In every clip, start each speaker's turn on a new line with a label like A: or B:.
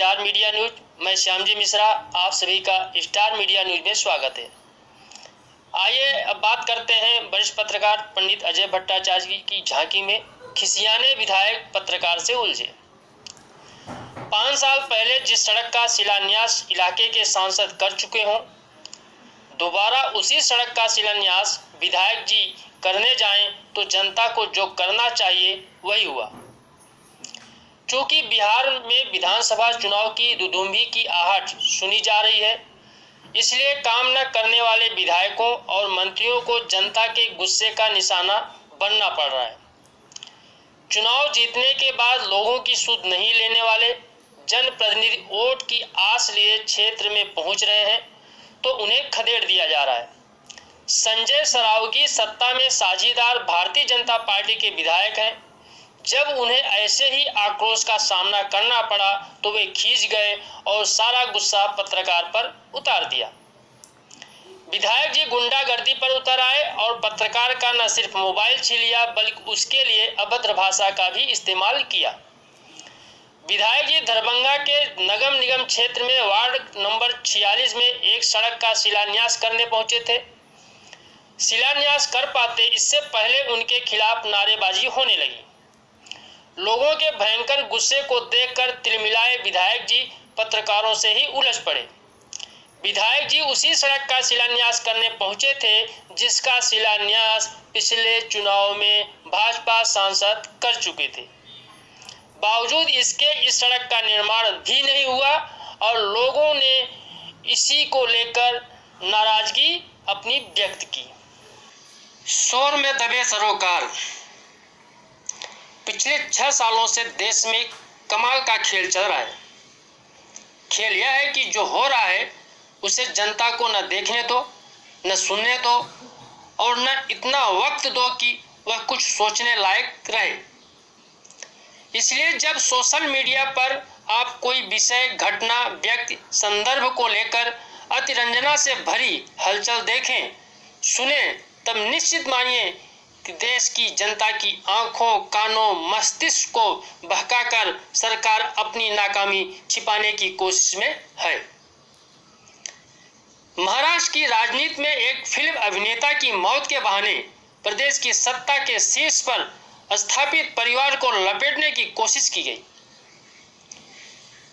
A: Star media news. मैं श्यामजी मिश्रा, आप सभी का स्टार मीडिया न्यूज में स्वागत है। आइए अब बात करते हैं वरिष्ठ पत्रकार पंडित अजय भट्टाचार्य की झांकी में खिसियाने विधायक पत्रकार से उलझे। 5 साल पहले जिस सड़क का शिलान्यास इलाके के सांसद कर चुके हों, दोबारा उसी सड़क का शिलान्यास विधायक जी करने जाएं तो जनता को जो करना चाहिए वही हुआ। चूंकि बिहार में विधानसभा चुनाव की दुधुम्बी की आहट सुनी जा रही है, इसलिए काम न करने वाले विधायकों और मंत्रियों को जनता के गुस्से का निशाना बनना पड़ रहा है। चुनाव जीतने के बाद लोगों की सुध नहीं लेने वाले जनप्रतिनिधि वोट की आस लिए क्षेत्र में पहुंच रहे हैं तो उन्हें खदेड़ दिया जा रहा है। संजय सरावगी सत्ता में साझीदार भारतीय जनता पार्टी के विधायक हैं। जब उन्हें ऐसे ही आक्रोश का सामना करना पड़ा तो वे खींच गए और सारा गुस्सा पत्रकार पर उतार दिया। विधायक जी गुंडागर्दी पर उतर आए और पत्रकार का न सिर्फ मोबाइल छीन लिया बल्कि उसके लिए अभद्र भाषा का भी इस्तेमाल किया। विधायक जी दरभंगा के नगर निगम क्षेत्र में वार्ड नंबर 46 में एक सड़क का शिलान्यास करने पहुंचे थे। शिलान्यास कर पाते इससे पहले उनके खिलाफ नारेबाजी होने लगी। लोगों के भयंकर गुस्से को देखकर तिलमिलाए विधायक जी पत्रकारों से ही उलझ पड़े। विधायक जी उसी सड़क का शिलान्यास करने पहुंचे थे जिसका शिलान्यास पिछले चुनाव में भाजपा सांसद कर चुके थे। बावजूद इसके इस सड़क का निर्माण भी नहीं हुआ और लोगों ने इसी को लेकर नाराजगी अपनी व्यक्त की। शोर में दबे सरोकार। पिछले 6 सालों से देश में कमाल का खेल चल रहा है। खेल यह है कि जो हो रहा है उसे जनता को न देखने दो, न सुनने दो और न इतना वक्त दो कि वह कुछ सोचने लायक रहे। इसलिए जब सोशल मीडिया पर आप कोई विषय, घटना, व्यक्ति, संदर्भ को लेकर अतिरंजना से भरी हलचल देखें, सुने, तब निश्चित मानिए कि देश की जनता की आंखों, कानों, मस्तिष्क को बहकाकर सरकार अपनी नाकामी छिपाने की कोशिश में है। महाराष्ट्र की राजनीति में एक फिल्म अभिनेता की मौत के बहाने प्रदेश की सत्ता के शीर्ष पर स्थापित परिवार को लपेटने की कोशिश की गई।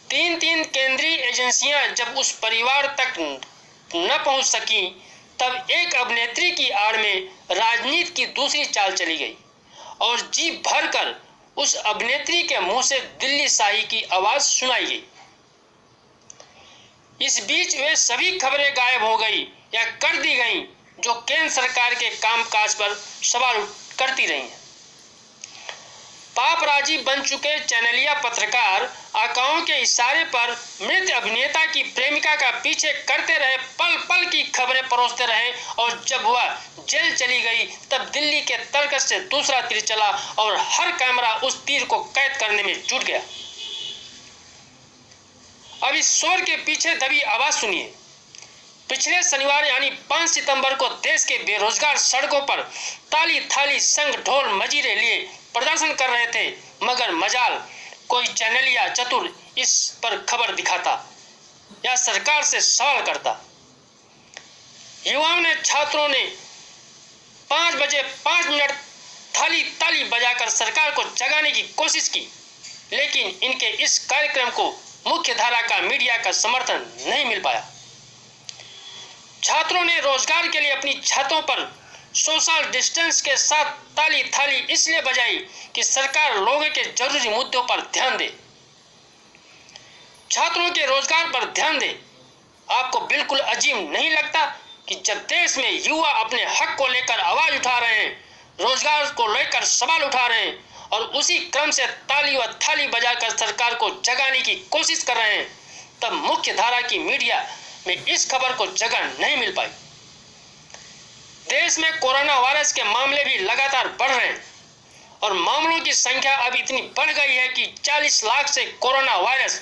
A: 3 केंद्रीय एजेंसियां जब उस परिवार तक न पहुंच सकी तब एक अभिनेत्री की आड़ में राजनीति की दूसरी चाल चली गई और जी भरकर उस अभिनेत्री के मुंह से दिल्ली शाही की आवाज सुनाई गई। इस बीच वे सभी खबरें गायब हो गई या कर दी गई जो केंद्र सरकार के कामकाज पर सवाल करती रही हैं। पापराजी बन चुके चैनलिया पत्रकार आकाओं के इशारे पर मृत अभिनेता की प्रेमिका का पीछे करते रहे, पल पल की खबरें परोसते रहे और जब वह जेल चली गई तब दिल्ली के तर्कस से दूसरा तीर चला और हर कैमरा उस तीर को कैद करने में जुट गया। अब इस शोर के पीछे दबी आवाज सुनिए। पिछले शनिवार यानी 5 सितंबर को देश के बेरोजगार सड़कों पर ताली थाली संग ढोल मजीरे लिए प्रदर्शन कर रहे थे, मगर मजाल कोई चैनल या चतुर इस पर खबर दिखाता या सरकार से सवाल करता। युवाओं ने, छात्रों ने 5 बजे 5 मिनट थाली ताली बजाकर सरकार को जगाने की कोशिश की, लेकिन इनके इस कार्यक्रम को मुख्य धारा का मीडिया का समर्थन नहीं मिल पाया। छात्रों ने रोजगार के लिए अपनी छतों पर सोशल डिस्टेंस के साथ ताली थाली इसलिए बजाई कि सरकार लोगों के जरूरी मुद्दों पर ध्यान दे, छात्रों के रोजगार पर ध्यान दे। आपको बिल्कुल अजीब नहीं लगता कि जब देश में युवा अपने हक को लेकर आवाज उठा रहे हैं, रोजगार को लेकर सवाल उठा रहे हैं और उसी क्रम से ताली व थाली बजाकर सरकार को जगाने की कोशिश कर रहे हैं, तब मुख्य धारा की मीडिया में इस खबर को जगह नहीं मिल पाई। देश में कोरोना वायरस के मामले भी लगातार बढ़ रहे हैं और मामलों की संख्या अब इतनी बढ़ गई है कि 40 लाख से कोरोना वायरस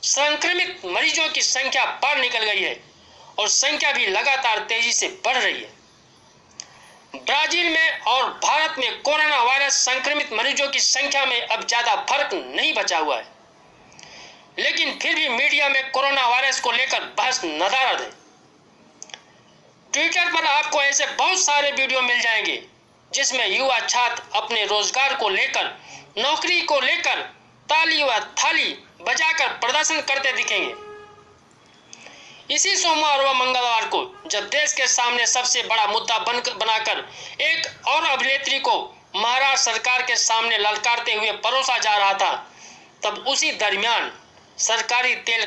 A: संक्रमित मरीजों की संख्या पार निकल गई है और संख्या भी लगातार तेजी से बढ़ रही है। ब्राजील में और भारत में कोरोना वायरस संक्रमित मरीजों की संख्या में अब ज्यादा फर्क नहीं बचा हुआ है। लेकिन फिर भी मीडिया में कोरोना वायरस को लेकर बहस नदारद है। ट्विटर पर आपको ऐसे बहुत सारे वीडियो मिल जाएंगे जिसमें युवा छात्र अपने रोजगार को लेकर, नौकरी को लेकर ताली व थाली बजाकर प्रदर्शन करते दिखेंगे। इसी सोमवार व मंगलवार को जब देश के सामने सबसे बड़ा मुद्दा बनाकर एक और अभिनेत्री को महाराष्ट्र सरकार के सामने ललकारते हुए परोसा जा रहा था, तब उसी दरमियान सरकारी तेल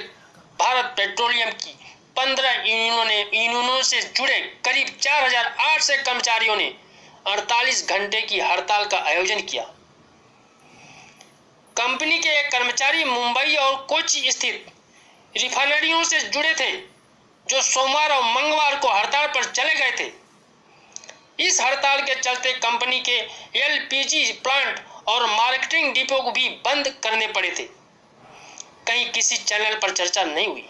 A: भारत पेट्रोलियम की 15 यूनियनों से जुड़े करीब 4,800 कर्मचारियों ने 48 घंटे की हड़ताल का आयोजन किया। कंपनी के एक कर्मचारी मुंबई और कोच्चि स्थित रिफाइनरियों से जुड़े थे, जो सोमवार और मंगलवार को हड़ताल पर चले गए थे। इस हड़ताल के चलते कंपनी के एलपीजी प्लांट और मार्केटिंग डिपो को भी बंद करने पड़े थे। कहीं किसी चैनल पर चर्चा नहीं हुई।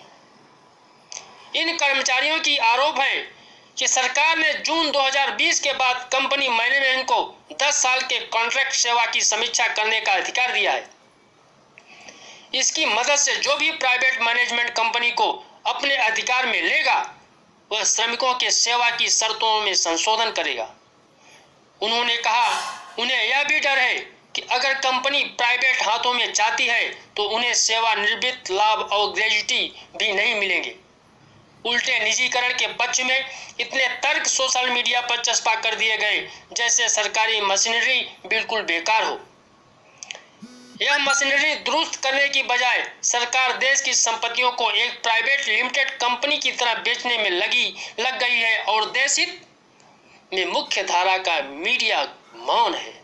A: इन कर्मचारियों की आरोप है कि सरकार ने जून 2020 के बाद कंपनी मैनेजमेंट को 10 साल के कॉन्ट्रैक्ट सेवा की समीक्षा करने का अधिकार दिया है। इसकी मदद से जो भी प्राइवेट मैनेजमेंट कंपनी को अपने अधिकार में लेगा, वह श्रमिकों के सेवा की शर्तों में संशोधन करेगा। उन्होंने कहा, उन्हें यह भी डर है कि अगर कंपनी प्राइवेट हाथों में जाती है तो उन्हें सेवानिवृत्त लाभ और ग्रेजुटी भी नहीं मिलेंगे। उल्टे निजीकरण के पक्ष में इतने तर्क सोशल मीडिया पर चस्पा कर दिए गए जैसे सरकारी मशीनरी बिल्कुल बेकार हो। यह मशीनरी दुरुस्त करने की बजाय सरकार देश की संपत्तियों को एक प्राइवेट लिमिटेड कंपनी की तरह बेचने में लग गई है और देश हित में मुख्य धारा का मीडिया मौन है।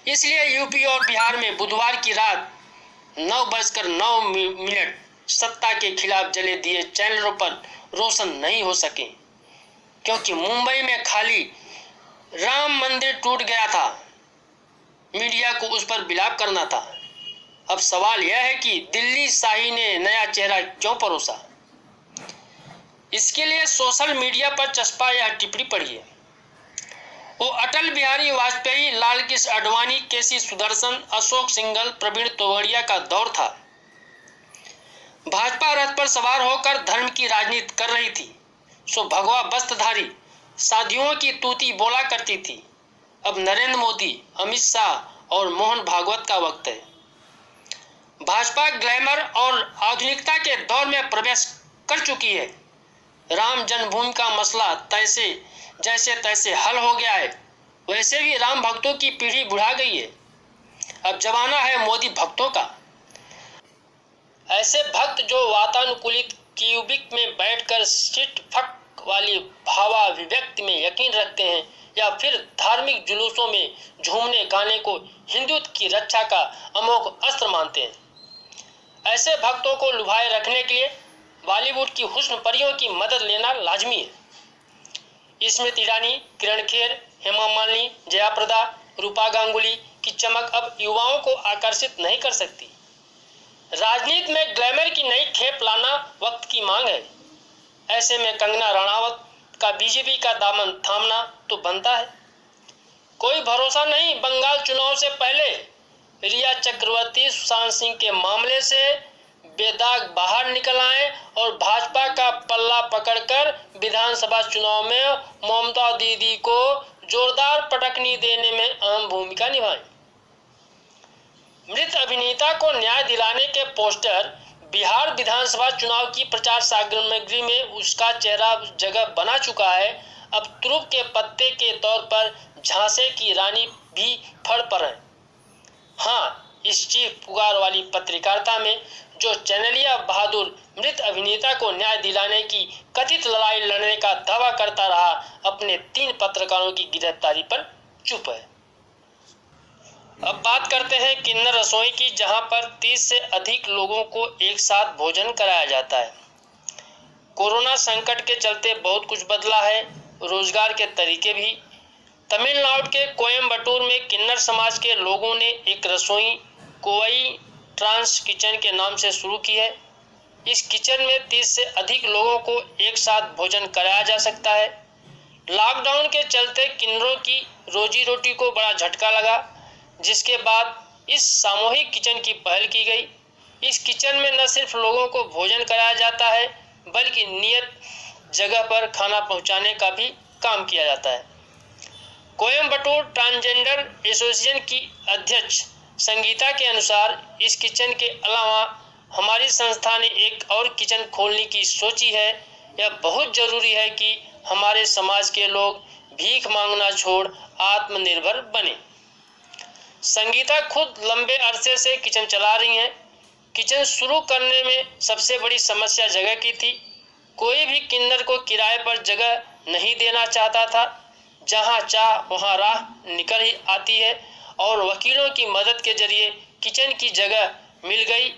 A: इसलिए यूपी और बिहार में बुधवार की रात 9:09 सत्ता के खिलाफ जले दिए चैनलों पर रोशन नहीं हो सके, क्योंकि मुंबई में खाली राम मंदिर टूट गया था, मीडिया को उस पर विलाप करना था। अब सवाल यह है कि दिल्ली शाही ने नया चेहरा क्यों परोसा। इसके लिए सोशल मीडिया पर चस्पा यह टिप्पणी पढ़िए। वो अटल बिहारी वाजपेयी, लालकृष्ण आडवाणी, केसी सुदर्शन, अशोक सिंघल, प्रवीण तोगड़िया का दौर था। भाजपा रथ पर सवार होकर धर्म की राजनीति कर रही थी, सो भगवा वस्त्रधारी साधियों की तूती बोला करती थी। अब नरेंद्र मोदी, अमित शाह और मोहन भागवत का वक्त है। भाजपा ग्लैमर और आधुनिकता के दौर में प्रवेश कर चुकी है। राम जन्मभूमि का मसला जैसे तैसे हल हो गया है, वैसे भी राम भक्तों की पीढ़ी बुढ़ा गई है। अब जमाना है मोदी भक्तों का। ऐसे भक्त जो वातानुकूलित क्यूबिक में बैठकर सिट फक वाली भावाभिव्यक्ति में यकीन रखते हैं या फिर धार्मिक जुलूसों में झूमने गाने को हिंदुत्व की रक्षा का अमोघ अस्त्र मानते हैं। ऐसे भक्तों को लुभाए रखने के लिए बॉलीवुड की हुस्न परियों की मदद लेना लाजमी है। स्मृति ईरानी, किरण खेर, हेमा मालिनी, जया प्रदा, रूपा गांगुली की चमक अब युवाओं को आकर्षित नहीं कर सकती। राजनीति में ग्लैमर की नई खेप लाना वक्त की मांग है। ऐसे में कंगना रणावत का बीजेपी का दामन थामना तो बनता है। कोई भरोसा नहीं, बंगाल चुनाव से पहले रिया चक्रवर्ती सुशांत सिंह के मामले से बेदाग बाहर निकल आए और भाजपा का पल्ला पकड़कर विधानसभा चुनाव में ममता दीदी को जोरदार पटकनी देने में अहम भूमिका निभाई। मृत अभिनेता को न्याय दिलाने के पोस्टर बिहार विधानसभा चुनाव की प्रचार सामग्री में उसका चेहरा जगह बना चुका है। अब तुरुप के पत्ते के तौर पर झांसे की रानी भी फड़ पर है। हाँ, इस चीख पुकार वाली पत्रकारिता में जो चैनलिया बहादुर मृत अभिनेता को न्याय दिलाने की कथित लड़ाई लड़ने का दावा करता रहा, अपने 3 पत्रकारों की गिरफ्तारी पर चुप है। अब बात करते हैं किन्नर रसोई की, जहां पर 30 से अधिक लोगों को एक साथ भोजन कराया जाता है। कोरोना संकट के चलते बहुत कुछ बदला है, रोजगार के तरीके भी। तमिलनाडु के कोयम्बटूर में किन्नर समाज के लोगों ने एक रसोई कोवई ट्रांस किचन के नाम से शुरू की है। इस किचन में 30 से अधिक लोगों को एक साथ भोजन कराया जा सकता है। लॉकडाउन के चलते किन्नरों की रोजी रोटी को बड़ा झटका लगा, जिसके बाद इस सामूहिक किचन की पहल की गई। इस किचन में न सिर्फ लोगों को भोजन कराया जाता है बल्कि नियत जगह पर खाना पहुंचाने का भी काम किया जाता है। कोयम्बटूर ट्रांसजेंडर एसोसिएशन की अध्यक्ष संगीता के अनुसार इस किचन के अलावा हमारी संस्था ने एक और किचन खोलने की सोची है। यह बहुत ज़रूरी है कि हमारे समाज के लोग भीख मांगना छोड़ आत्मनिर्भर बने। संगीता खुद लंबे अरसे से किचन चला रही हैं। किचन शुरू करने में सबसे बड़ी समस्या जगह की थी। कोई भी किन्नर को किराए पर जगह नहीं देना चाहता था। जहां चाह वहां राह निकल ही आती है और वकीलों की मदद के जरिए किचन की जगह मिल गई।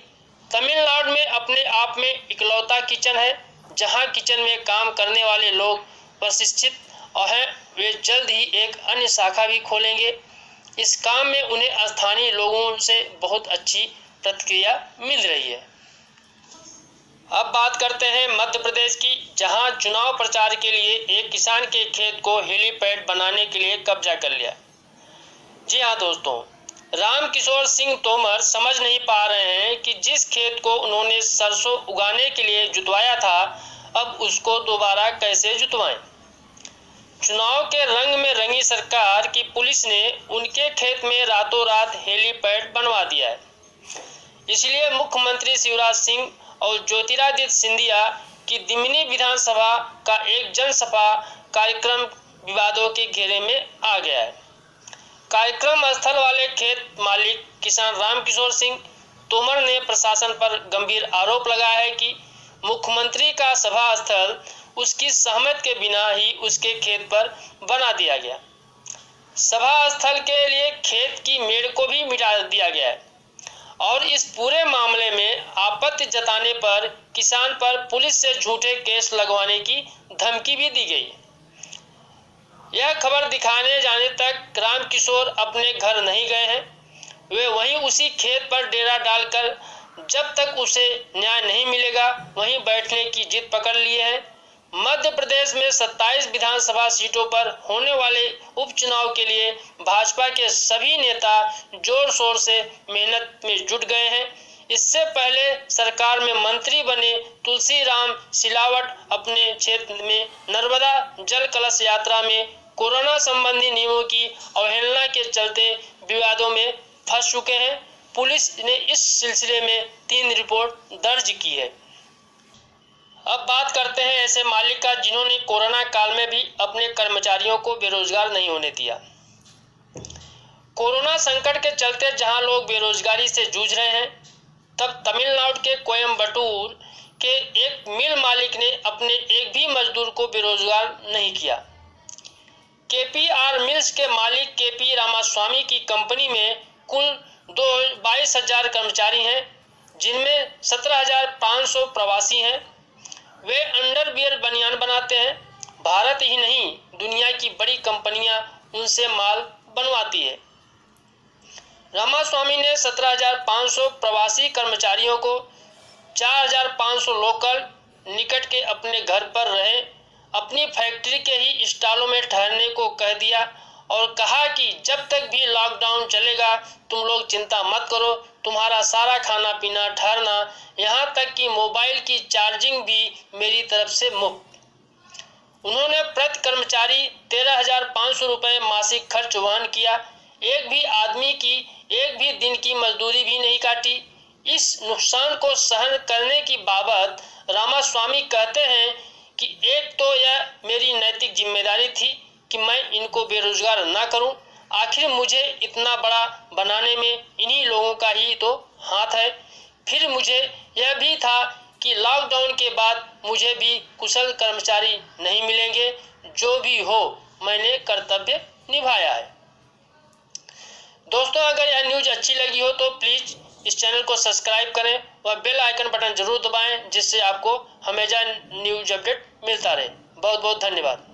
A: तमिलनाडु में अपने आप में इकलौता किचन है जहां किचन में काम करने वाले लोग प्रशिक्षित हैं। वे जल्द ही एक अन्य शाखा भी खोलेंगे। इस काम में उन्हें स्थानीय लोगों से बहुत अच्छी प्रतिक्रिया मिल रही है। अब बात करते हैं मध्य प्रदेश की, जहां चुनाव प्रचार के लिए एक किसान के खेत को हेलीपैड बनाने के लिए कब्जा कर लिया। जी हाँ दोस्तों, रामकिशोर सिंह तोमर समझ नहीं पा रहे हैं कि जिस खेत को उन्होंने सरसों उगाने के लिए जुतवाया था अब उसको दोबारा कैसे जुतवाएं। चुनाव के रंग में रंगी सरकार की पुलिस ने उनके खेत में रातों रात हेलीपैड बनवा दिया है। इसलिए मुख्यमंत्री शिवराज सिंह और ज्योतिरादित्य सिंधिया की दिमनी विधानसभा का एक जनसभा कार्यक्रम विवादों के घेरे में आ गया है। कार्यक्रम स्थल वाले खेत मालिक किसान रामकिशोर सिंह तोमर ने प्रशासन पर गंभीर आरोप लगाया है कि मुख्यमंत्री का सभा स्थल उसकी सहमति के बिना ही उसके खेत पर बना दिया गया। सभा स्थल के लिए खेत की मेड़ को भी मिटा दिया गया है और इस पूरे मामले में आपत्ति जताने पर किसान पर पुलिस से झूठे केस लगवाने की धमकी भी दी गई। यह खबर दिखाने जाने तक रामकिशोर अपने घर नहीं गए हैं। वे वहीं उसी खेत पर डेरा डालकर जब तक उसे न्याय नहीं मिलेगा वहीं बैठने की जिद पकड़ लिए हैं। मध्य प्रदेश में 27 विधानसभा सीटों पर होने वाले उपचुनाव के लिए भाजपा के सभी नेता जोर शोर से मेहनत में जुट गए हैं। इससे पहले सरकार में मंत्री बने तुलसीराम सिलावट अपने क्षेत्र में नर्मदा जल कलश यात्रा में कोरोना संबंधी नियमों की अवहेलना के चलते विवादों में फंस चुके हैं। पुलिस ने इस सिलसिले में 3 रिपोर्ट दर्ज की है। अब बात करते हैं ऐसे मालिक का जिन्होंने कोरोना काल में भी अपने कर्मचारियों को बेरोजगार नहीं होने दिया। कोरोना संकट के चलते जहां लोग बेरोजगारी से जूझ रहे हैं, तब तमिलनाडु के कोयम्बटूर के एक मिल मालिक ने अपने एक भी मजदूर को बेरोजगार नहीं किया। केपीआर मिल्स के मालिक केपी रामास्वामी की कंपनी में कुल 22,000 कर्मचारी हैं, जिनमें 17,500 प्रवासी हैं। वे अंडरवियर बनियान बनाते हैं। भारत ही नहीं दुनिया की बड़ी कंपनियां उनसे माल बनवाती है। रामास्वामी ने 17,500 प्रवासी कर्मचारियों को 4,500 लोकल निकट के अपने घर पर रहे अपनी फैक्ट्री के ही स्टॉलों में ठहरने को कह दिया और कहा कि जब तक भी लॉकडाउन चलेगा तुम लोग चिंता मत करो, तुम्हारा सारा खाना पीना ठहरना यहाँ तक कि मोबाइल की चार्जिंग भी मेरी तरफ से मुफ्त। उन्होंने प्रति कर्मचारी 13,500 रुपये मासिक खर्च वहन किया। एक भी आदमी की एक भी दिन की मजदूरी भी नहीं काटी। इस नुकसान को सहन करने की बाबत रामास्वामी कहते हैं कि एक तो यह मेरी नैतिक जिम्मेदारी थी कि मैं इनको बेरोजगार ना करूं। आखिर मुझे इतना बड़ा बनाने में इन्हीं लोगों का ही तो हाथ है। फिर मुझे यह भी था कि लॉकडाउन के बाद मुझे भी कुशल कर्मचारी नहीं मिलेंगे। जो भी हो मैंने कर्तव्य निभाया है। दोस्तों, अगर यह न्यूज़ अच्छी लगी हो तो प्लीज़ इस चैनल को सब्सक्राइब करें और बेल आइकन बटन जरूर दबाएं, जिससे आपको हमेशा न्यूज़ अपडेट मिलता रहे। बहुत बहुत धन्यवाद।